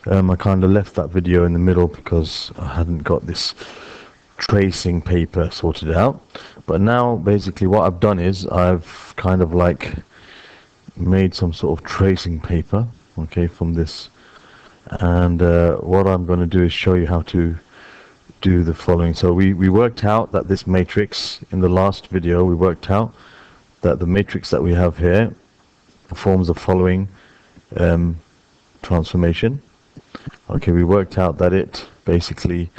I kind of left that video in the middle because I hadn't got this tracing paper sorted out. But now basically what I've done is I've kind of like made some sort of tracing paper, okay, from this. And what I'm going to do is show you how to do the following. So we worked out that this matrix, in the last video, we worked out that the matrix that we have here forms the following transformation. Okay, we worked out that it basically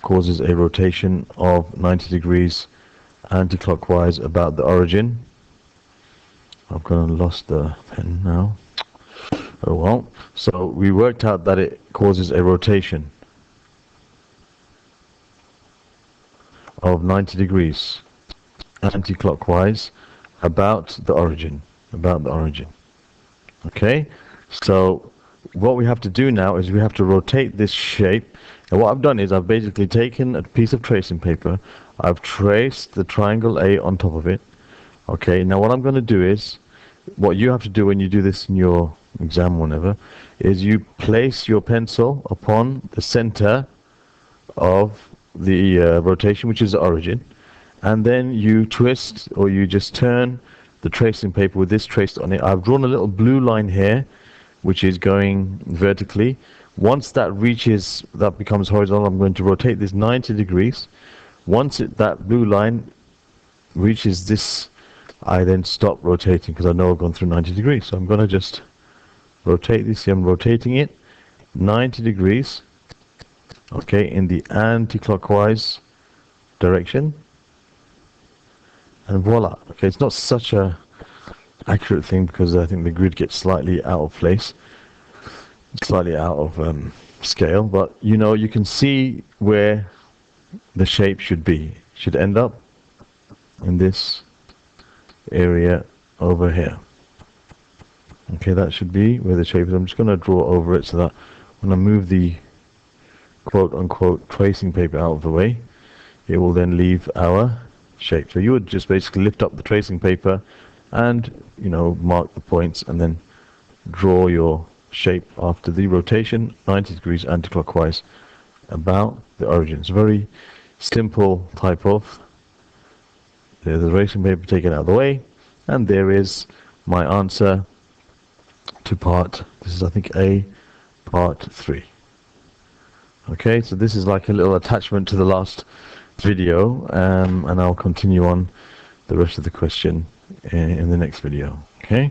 causes a rotation of 90 degrees anti-clockwise about the origin. I've kind of lost the pen now. Oh well. So we worked out that it causes a rotation of 90 degrees anti-clockwise about the origin. Okay, so what we have to do now is we have to rotate this shape. And what I've done is I've basically taken a piece of tracing paper, I've traced the triangle A on top of it. Okay, now what I'm going to do is, what you have to do when you do this in your exam or whatever, is you place your pencil upon the center of the rotation, which is the origin, and then you twist, or you just turn the tracing paper with this traced on it. I've drawn a little blue line here which is going vertically. Once that reaches, that becomes horizontal, I'm going to rotate this 90 degrees. Once that blue line reaches this, I then stop rotating because I know I've gone through 90 degrees. So I'm going to just rotate this. See, I'm rotating it 90 degrees, okay, in the anti-clockwise direction, and voila. Okay, it's not such a accurate thing because I think the grid gets slightly out of place, slightly out of scale, but you know, you can see where the shape should be. It should end up in this area over here. Okay, that should be where the shape is. I'm just going to draw over it so that when I move the quote-unquote tracing paper out of the way, it will then leave our shape. So you would just basically lift up the tracing paper and, you know, mark the points and then draw your shape after the rotation 90 degrees anti-clockwise about the origin. It's a very simple type of, there's the tracing paper taken out of the way, and there is my answer to part, this is I think A, part 3. Okay, so this is like a little attachment to the last video, and I'll continue on the rest of the question in the next video. Okay.